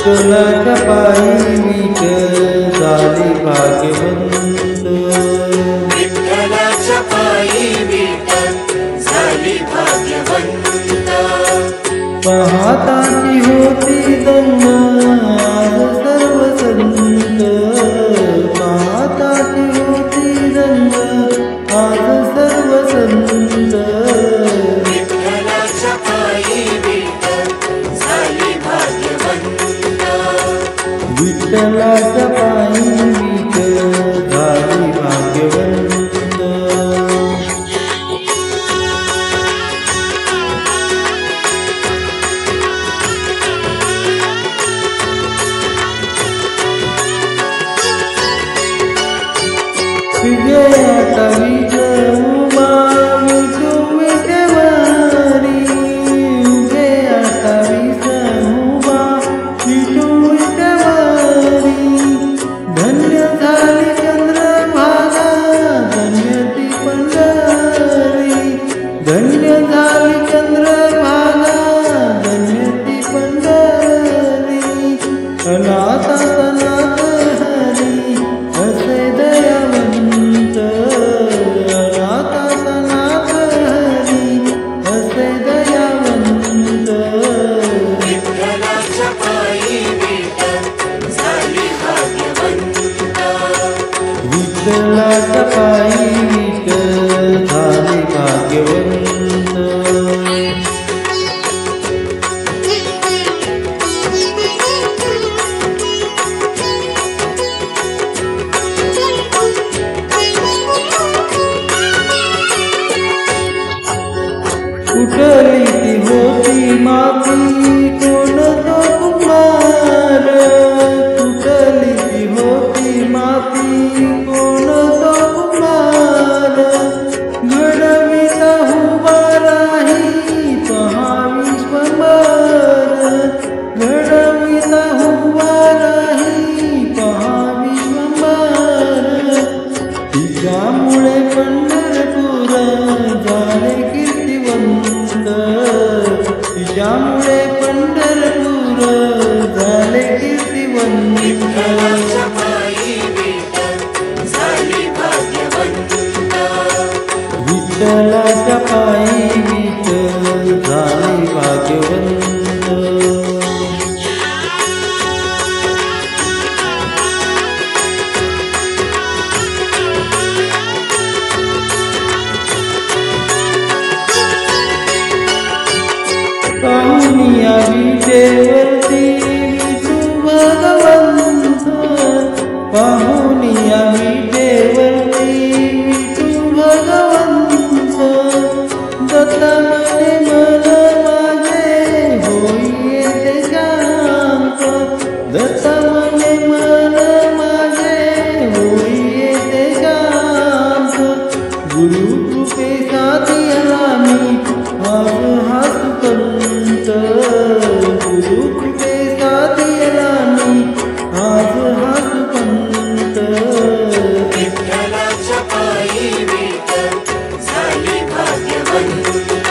विठ्ठलाच्या पायी विठ्ठल झाली भाग्यवंत, विठ्ठलाच्या पायी विठ्ठल झाली भाग्यवंत। पाहताची होती दंग आज सर्व संत, पाहताची होती दंग आज सर्व संत, विठ्ठलाच्या पायी विठ्ठल झाली भाग्यवंत, विठ्ठलाच्या पायी विठ्ठल झाली भाग्यवंत। विजयाचा विजय उभा विठू विठेवारी, विजयाचा विजय उभा विठू विठेवारी, धन्य झाली चंद्रभागा धन्य ती पंढरी, धन्य झाली चंद्रभागा धन्य ती पंढरी, अनाथ अनाथ हरी असे दयावंत, अनाथ अनाथ हरी असे दयावंत, विठ्ठलाच्या पायी विठ्ठल झाली भाग्यवंत, विठ्ठलाच्या पायी विठ्ठल झाली भाग्यवंत। कुठली ती होती माती कोण तो कुमार, कुठली ती होती माती कोण तो कुमार, घडविता उभा राही पहा विश्वंभर, घडविता उभा राही पहा विश्वंभर, तिच्यामुळे पंढरपूर झाले कीर्तिवंत, तिच्यामुळे पंढरपूर झाले कीर्तिवंत, विठ्ठलाच्या पायी विठ्ठल झाली भाग्यवंत, विठ्ठलाच्या पायी विठ्ठल झाली भाग्यवंत। पाहुनिया विठेवरती विठू भगवंत, पाहुनिया विठेवरती विठू भगवंत, दत्ता मने मन माझे होई येते शांत, दत्ता मने मन माझे होई येते शांत, गुरु कृपे साधिला मी आज हातकंत, गुरु कृपे साधिला मी आज हातकंत, विठ्ठलाच्या पायी विठ्ठल झाली भाग्यवंत,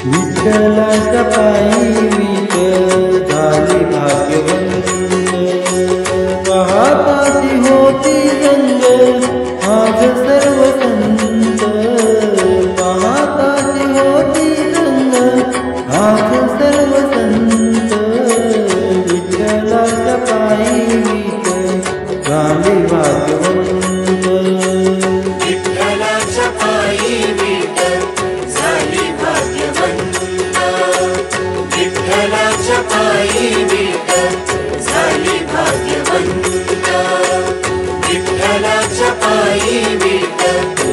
विठ्ठलाच्या पायी विठ्ठल झाली भाग्यवंत। पाहताची होती गंग आज सर्व संत, पाहताची होती गंग आज सर्व संत, विठ्ठलाच्या पायी विठ्ठल झाली भाग्यवंत, विठ्ठलाच्या पायी विठ्ठल झाली भाग्यवंत, विठ्ठलाच्या पायी विठ्ठल झाली भाग्यवंत, विठ्ठलाच्या पायी विठ्ठल